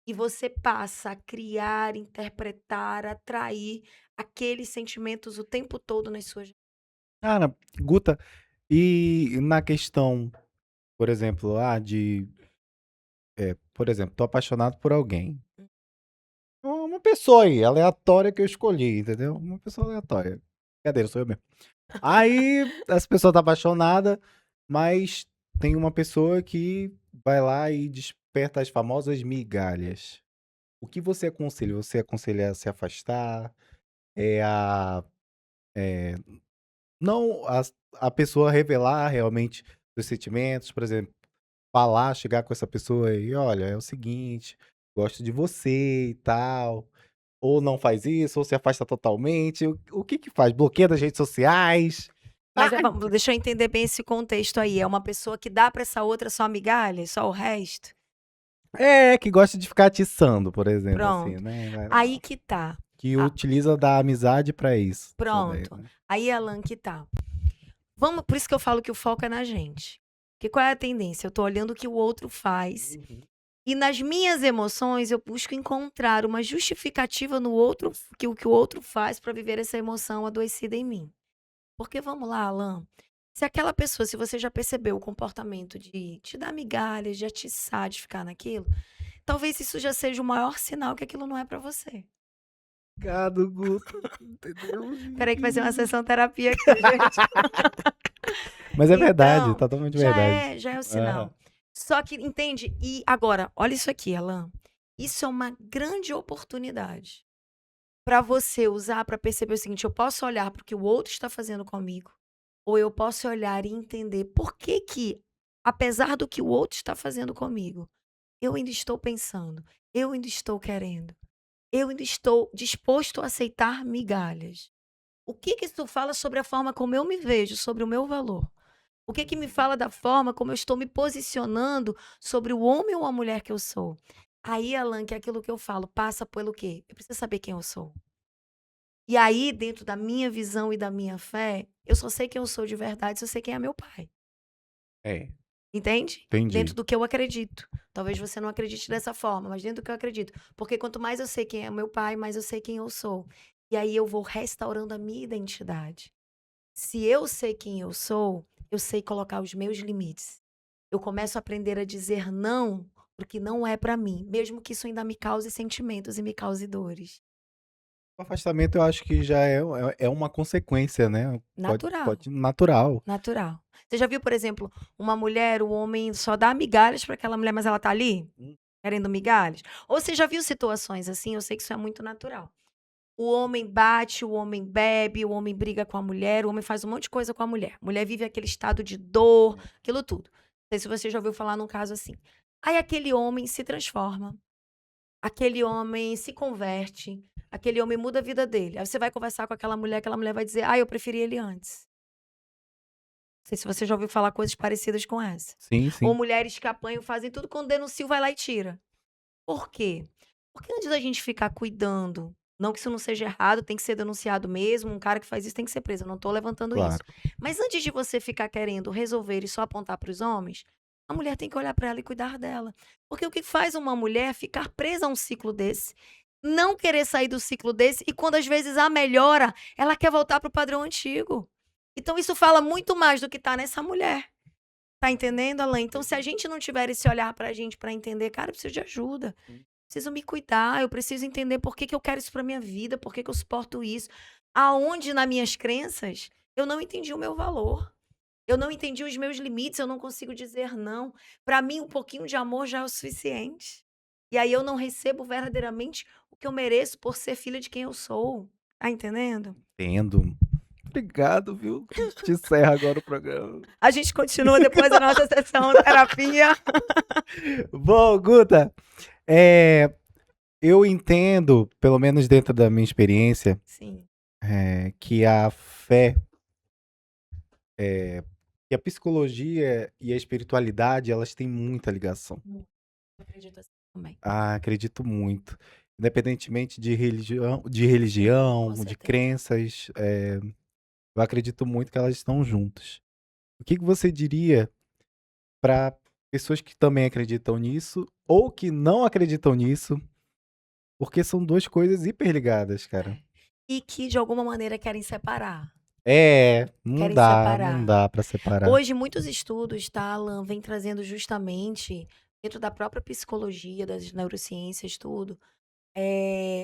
E você passa a criar, interpretar, atrair aqueles sentimentos o tempo todo nas suas. Cara, Guta, e na questão, por exemplo, por exemplo, tô apaixonado por alguém. Uma pessoa aí, aleatória que eu escolhi, entendeu? Uma pessoa aleatória. Brincadeira, sou eu mesmo. Aí, essa pessoa tá apaixonada, mas tem uma pessoa que vai lá e desperta as famosas migalhas. O que você aconselha? Você aconselha a se afastar? É a. é, não a pessoa revelar realmente os sentimentos, por exemplo, falar, chegar com essa pessoa e olha, é o seguinte, gosto de você e tal. Ou não faz isso, ou se afasta totalmente. O que que faz? Bloqueia das redes sociais? Mas Ai! deixa eu entender bem esse contexto aí. É uma pessoa que dá para essa outra só migalha, só o resto? É, que gosta de ficar atiçando, por exemplo, assim, Pronto. né? Vai Aí lá. que tá. Que Ah, utiliza da amizade pra isso também, pronto. né? Aí, Alan, que tá. Vamos, por isso que eu falo que o foco é na gente. Porque qual é a tendência? Eu tô olhando o que o outro faz. Uhum. E nas minhas emoções, eu busco encontrar uma justificativa no outro, que o outro faz para viver essa emoção adoecida em mim. Porque vamos lá, Alan. Se aquela pessoa, se você já percebeu o comportamento de te dar migalhas, de atiçar, de ficar naquilo, talvez isso já seja o maior sinal que aquilo não é para você. Obrigado, Guto. Entendeu? Peraí que vai ser uma sessão terapia aqui, gente. Mas é verdade, Então, totalmente verdade. já é o Aham. sinal. Só que, entende? E agora, olha isso aqui, Alan. Isso é uma grande oportunidade para você usar para perceber o seguinte: eu posso olhar para o que o outro está fazendo comigo, ou eu posso olhar e entender por que que, apesar do que o outro está fazendo comigo, eu ainda estou pensando, eu ainda estou querendo. eu ainda estou disposto a aceitar migalhas. O que que isso fala sobre a forma como eu me vejo, sobre o meu valor? O que que me fala da forma como eu estou me posicionando sobre o homem ou a mulher que eu sou? Aí, Alan, que é aquilo que eu falo, passa pelo quê? Eu preciso saber quem eu sou. E aí, dentro da minha visão e da minha fé, eu só sei quem eu sou de verdade se eu sei quem é meu pai. É, Entende? Dentro entendi. do que eu acredito. Talvez você não acredite dessa forma, mas dentro do que eu acredito. Porque quanto mais eu sei quem é meu pai, mais eu sei quem eu sou. E aí eu vou restaurando a minha identidade. Se eu sei quem eu sei colocar os meus limites. Eu começo a aprender a dizer não porque não é pra mim, mesmo que isso ainda me cause sentimentos e me cause dores. O afastamento eu acho que já é uma consequência, né? Natural. Natural. Natural. Você já viu, por exemplo, uma mulher, o homem só dá migalhas para aquela mulher, mas ela tá ali, Hum. querendo migalhas? Ou você já viu situações assim? Eu sei que isso é muito natural. O homem bate, o homem bebe, o homem briga com a mulher, o homem faz um monte de coisa com a mulher. A mulher vive aquele estado de dor, aquilo tudo. Não sei se você já ouviu falar num caso assim. Aí aquele homem se transforma, aquele homem se converte, aquele homem muda a vida dele. Aí você vai conversar com aquela mulher vai dizer: "Ah, eu preferi ele antes". Não sei se você já ouviu falar coisas parecidas com essa. Sim, Ou sim. mulheres que apanham, fazem tudo, quando denuncia, vai lá e tira. Por quê? Porque antes da gente ficar cuidando, não que isso não seja errado, tem que ser denunciado mesmo, um cara que faz isso tem que ser preso, eu não tô levantando isso. Claro. Mas antes de você ficar querendo resolver e só apontar para os homens, a mulher tem que olhar para ela e cuidar dela. Porque o que faz uma mulher ficar presa a um ciclo desse, não querer sair do ciclo desse e quando às vezes há melhora, ela quer voltar para o padrão antigo. Então isso fala muito mais do que tá nessa mulher. Tá entendendo, Alan? Então se a gente não tiver esse olhar pra gente pra entender: "Cara, eu preciso de ajuda, preciso me cuidar, eu preciso entender por que que eu quero isso pra minha vida, por que que eu suporto isso". Aonde nas minhas crenças, eu não entendi o meu valor, eu não entendi os meus limites, eu não consigo dizer não. Pra mim, um pouquinho de amor já é o suficiente. E aí eu não recebo verdadeiramente o que eu mereço por ser filha de quem eu sou. Tá entendendo? Entendo. Obrigado, viu? A gente encerra agora o programa. A gente continua depois da nossa sessão terapia. Bom, Guta, eh, eu entendo, pelo menos dentro da minha experiência, Sim. que a fé, que a psicologia e a espiritualidade, elas têm muita ligação. Eu acredito assim também. Ah, acredito muito. Independentemente de Sim, com religião, de certeza. crenças, eu acredito muito que elas estão juntas. O que que você diria para pessoas que também acreditam nisso ou que não acreditam nisso, porque são 2 coisas hiperligadas, cara. É. E que de alguma maneira querem separar, É, não querem dá, não separar. dá pra separar. Hoje muitos estudos, tá, Alan, vêm trazendo justamente, dentro da própria psicologia, das neurociências, tudo,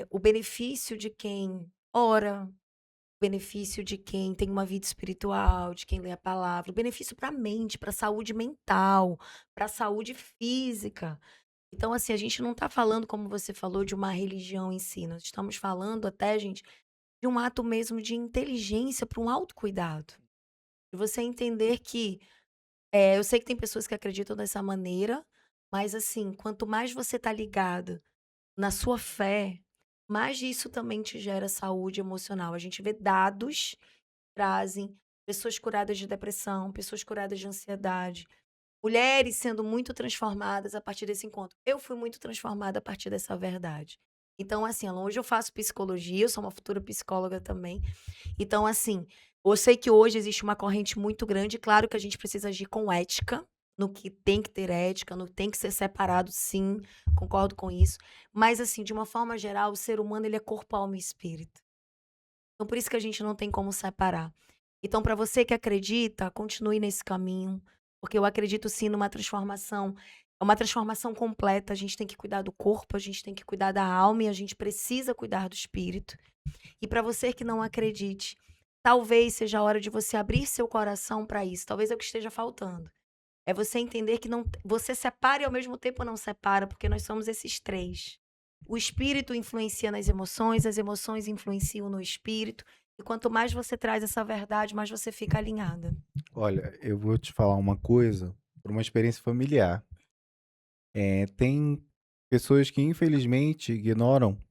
o benefício de quem ora, o benefício de quem tem uma vida espiritual, de quem lê a palavra, o benefício para a mente, para a saúde mental, para a saúde física. Então, assim, a gente não está falando, como você falou, de uma religião em si, nós estamos falando até, gente, de um ato mesmo de inteligência para um autocuidado. De você entender que, eu sei que tem pessoas que acreditam dessa maneira, mas assim, quanto mais você está ligado na sua fé, mais isso também te gera saúde emocional. A gente vê dados que trazem pessoas curadas de depressão, pessoas curadas de ansiedade, mulheres sendo muito transformadas a partir desse encontro. Eu fui muito transformada a partir dessa verdade. Então, assim, Alan, hoje eu faço psicologia, eu sou uma futura psicóloga também. Então, assim, eu sei que hoje existe uma corrente muito grande, claro que a gente precisa agir com ética, no que tem que ter ética, no que tem que ser separado, sim, concordo com isso. Mas, assim, de uma forma geral, o ser humano ele é corpo, alma e espírito. Então, por isso que a gente não tem como separar. Então, para você que acredita, continue nesse caminho, porque eu acredito sim numa transformação. É uma transformação completa. A gente tem que cuidar do corpo, a gente tem que cuidar da alma e a gente precisa cuidar do espírito. E para você que não acredite, talvez seja a hora de você abrir seu coração para isso. Talvez é o que esteja faltando. É você entender que não, você separa e ao mesmo tempo não separa, porque nós somos esses três. O espírito influencia nas emoções, as emoções influenciam no espírito. E quanto mais você traz essa verdade, mais você fica alinhada. Olha, eu vou te falar uma coisa, por uma experiência familiar. Tem pessoas que infelizmente ignoram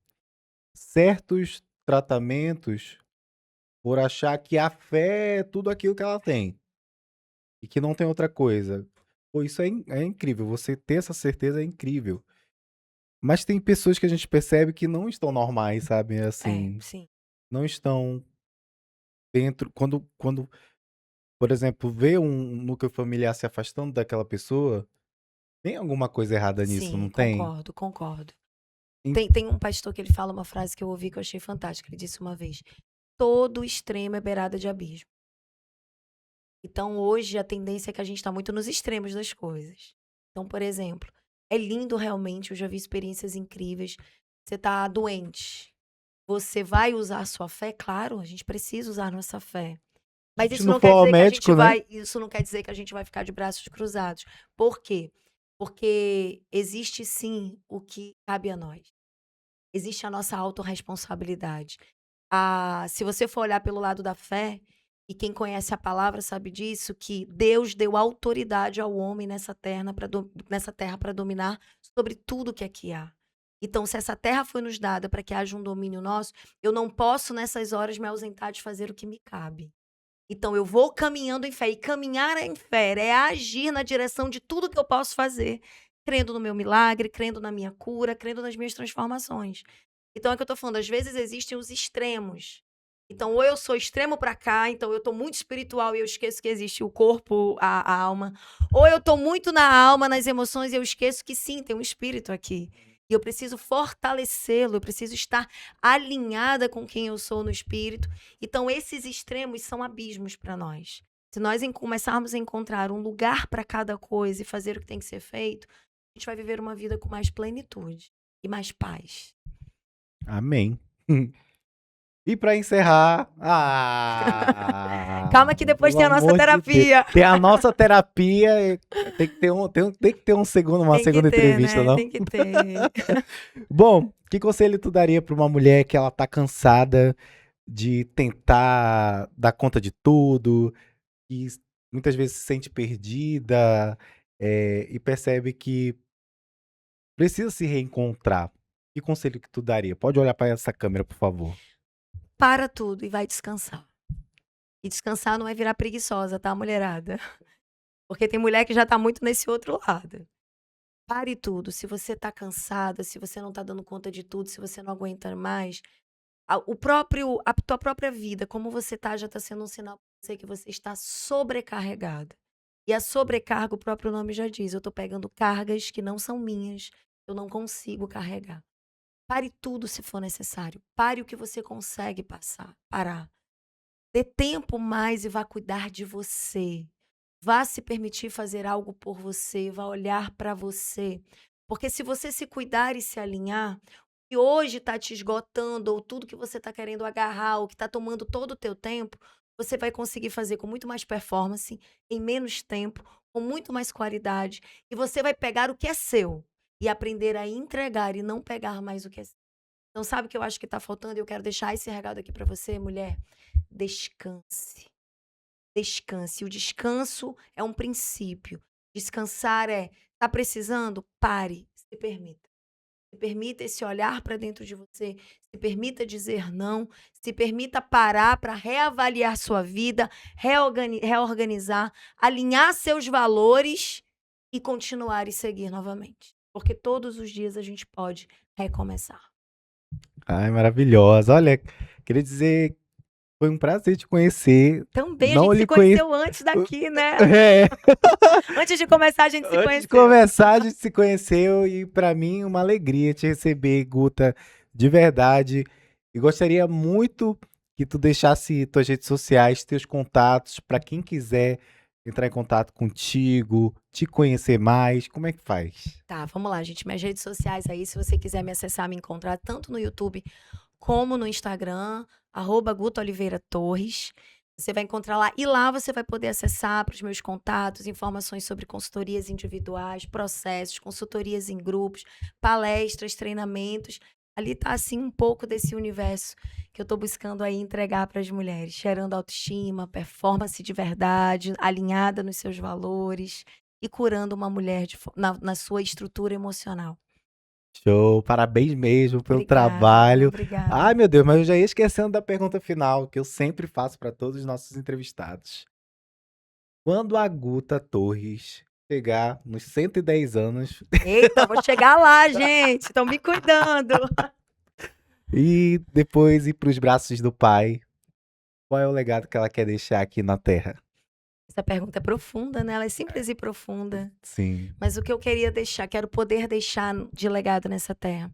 certos tratamentos por achar que a fé é tudo aquilo que ela tem e que não tem outra coisa. Pô, isso é incrível, você ter essa certeza é incrível. Mas tem pessoas que a gente percebe que não estão normais, sabe, assim, Sim. não estão dentro quando, por exemplo, vê um núcleo familiar se afastando daquela pessoa, tem alguma coisa errada nisso, Sim, não tem? concordo. En Tem um pastor que ele fala uma frase que eu ouvi que eu achei fantástica. Ele disse uma vez: todo extremo é beirada de abismo. Então, hoje, a tendência é que a gente está muito nos extremos das coisas. Então, por exemplo, é lindo realmente, eu já vi experiências incríveis. Você está doente. Você vai usar a sua fé? Claro, a gente precisa usar nossa fé. Se a Mas gente isso não não for quer ao dizer que a gente médico, né? vai, isso não quer dizer que a gente vai ficar de braços cruzados. Por quê? Porque existe sim o que cabe a nós. Existe a nossa autorresponsabilidade. Se você for olhar pelo lado da fé, e quem conhece a palavra sabe disso, que Deus deu autoridade ao homem nessa terra para dominar sobre tudo que aqui há. Então, se essa terra foi nos dada para que haja um domínio nosso, eu não posso nessas horas me ausentar de fazer o que me cabe. Então, eu vou caminhando em fé. E caminhar em fé é agir na direção de tudo que eu posso fazer, crendo no meu milagre, crendo na minha cura, crendo nas minhas transformações. Então, é o que eu tô falando, às vezes existem os extremos. Então, ou eu sou extremo para cá, então eu tô muito espiritual e eu esqueço que existe o corpo, a alma. Ou eu tô muito na alma, nas emoções e eu esqueço que sim, tem um espírito aqui. E eu preciso fortalecê-lo, eu preciso estar alinhada com quem eu sou no espírito. Então, esses extremos são abismos para nós. Se nós começarmos a encontrar um lugar para cada coisa e fazer o que tem que ser feito, a gente vai viver uma vida com mais plenitude e mais paz. Amém. E pra encerrar, Calma que depois pelo tem a nossa amor de Deus, terapia. tem a nossa terapia, tem que ter uma Tem que segunda ter, entrevista, né? não? Tem que ter. Bom, que conselho tu daria pra uma mulher que ela tá cansada de tentar dar conta de tudo, que muitas vezes se sente perdida, e percebe que precisa se reencontrar? Que conselho que tu daria? Pode olhar pra essa câmera, por favor. Para tudo e vai descansar. E descansar não é virar preguiçosa, tá, mulherada? Porque tem mulher que já tá muito nesse outro lado. Pare tudo. Se você tá cansada, se você não tá dando conta de tudo, se você não aguenta mais, a tua própria vida, como você tá, já tá sendo um sinal pra você que você está sobrecarregada. E a sobrecarga, o próprio nome já diz, eu tô pegando cargas que não são minhas, eu não consigo carregar. Pare tudo se for necessário. Pare o que você consegue parar. Dê tempo mais e vá cuidar de você. Vá se permitir fazer algo por você, vá olhar para você. Porque se você se cuidar e se alinhar, o que hoje está te esgotando, ou tudo que você está querendo agarrar, ou que está tomando todo o teu tempo, você vai conseguir fazer com muito mais performance, em menos tempo, com muito mais qualidade. E você vai pegar o que é seu e aprender a entregar e não pegar mais o que é seu. Então, sabe o que eu acho que está faltando? Eu quero deixar esse recado aqui para você, mulher. Descanse. Descanse. O descanso é um princípio. Descansar tá precisando? Pare, se permita. Se permita esse olhar para dentro de você, se permita dizer não, se permita parar para reavaliar sua vida, reorganizar, alinhar seus valores e continuar e seguir novamente. Porque todos os dias a gente pode recomeçar. Ai, maravilhosa. Olha, queria dizer, foi um prazer te conhecer. Também a Não gente se lhe conheci. conheceu antes daqui, né? É, Antes de começar, a gente se antes de conheceu. começar, a gente se conheceu e pra mim uma alegria te receber, Guta, de verdade. E gostaria muito que tu deixasse tuas redes sociais, teus contatos, pra quem quiser entrar em contato contigo, te conhecer mais. Como é que faz? Tá, vamos lá, gente. Minhas redes sociais aí, se você quiser me acessar, me encontrar tanto no YouTube como no Instagram, @Guta Oliveira Torres. Você vai encontrar lá. E lá você vai poder acessar para os meus contatos, informações sobre consultorias individuais, processos, consultorias em grupos, palestras, treinamentos. Ali tá, assim, um pouco desse universo que eu tô buscando aí entregar para as mulheres. Gerando autoestima, performance de verdade, alinhada nos seus valores e curando uma mulher na sua estrutura emocional. Show, parabéns mesmo pelo Obrigada, trabalho. obrigada. Ai, meu Deus, mas eu já ia esquecendo da pergunta final, que eu sempre faço para todos os nossos entrevistados. Quando a Guta Torres chegar nos 110 anos Eita, vou chegar lá, gente. Estão me cuidando. e depois ir para os braços do pai, qual é o legado que ela quer deixar aqui na Terra? Essa pergunta é profunda, né? Ela é simples e profunda. Sim. Mas o que eu queria deixar, quero poder deixar de legado nessa terra,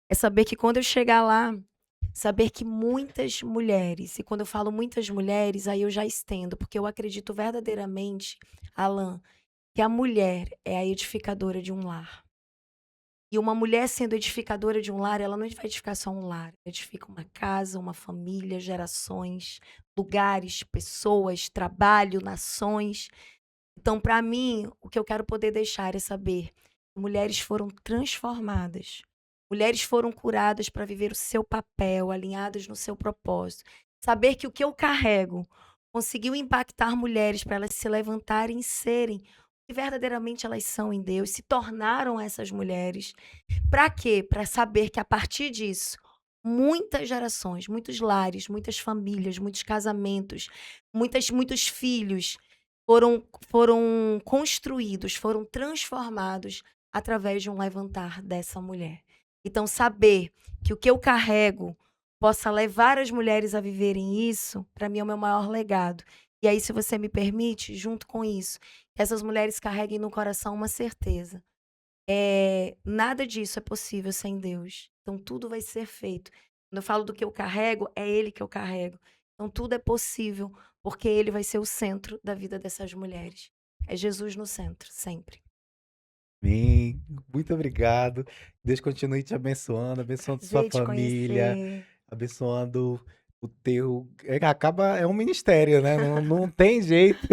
é saber que quando eu chegar lá, saber que muitas mulheres, e quando eu falo muitas mulheres, aí eu já estendo, porque eu acredito verdadeiramente, Alan, que a mulher é a edificadora de um lar. E uma mulher sendo edificadora de um lar, ela não vai edificar só um lar, ela edifica uma casa, uma família, gerações, lugares, pessoas, trabalho, nações. Então, para mim, o que eu quero poder deixar é saber que mulheres foram transformadas, mulheres foram curadas para viver o seu papel, alinhadas no seu propósito. Saber que o que eu carrego conseguiu impactar mulheres para elas se levantarem e serem o que verdadeiramente elas são em Deus, se tornaram essas mulheres. Para quê? Para saber que a partir disso, muitas gerações, muitos lares, muitas famílias, muitos casamentos, muitos filhos foram construídos, foram transformados através de um levantar dessa mulher. Então, saber que o que eu carrego possa levar as mulheres a viverem isso, para mim é o meu maior legado. E aí, se você me permite, junto com isso, que essas mulheres carreguem no coração uma certeza. Nada disso é possível sem Deus. Então, tudo vai ser feito. Quando eu falo do que eu carrego, é Ele que eu carrego. Então, tudo é possível, porque Ele vai ser o centro da vida dessas mulheres. É Jesus no centro, sempre. Amém. Muito obrigado. Deus continue te abençoando sua Prazer te família, conhecer. abençoando o teu. É um ministério, né? Não tem jeito.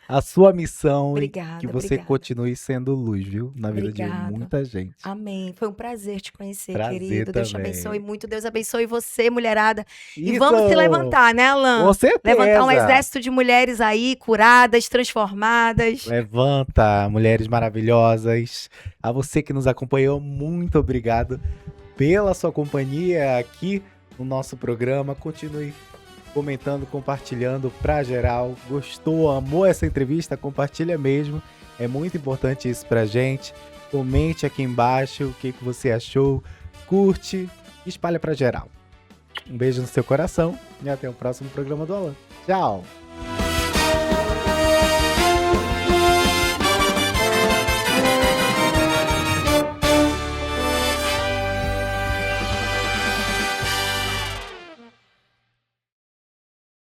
A sua missão e que Obrigada, você obrigada. continue sendo luz, viu? Na vida de Obrigada. muita gente. Amém. Foi um prazer te conhecer, Prazer querido. Deus te abençoe também. muito. Deus abençoe você, mulherada. E vamos se Isso! levantar, né, Com Alan? Levantar um certeza! exército de mulheres aí, curadas, transformadas. Levanta, mulheres maravilhosas. A você que nos acompanhou, muito obrigado pela sua companhia aqui no nosso programa. Continue comentando, compartilhando pra geral. Gostou, amou essa entrevista? Compartilha mesmo. É muito importante isso pra gente. Comente aqui embaixo o que você achou. Curte e espalha pra geral. Um beijo no seu coração e até o próximo programa do Alan. Tchau!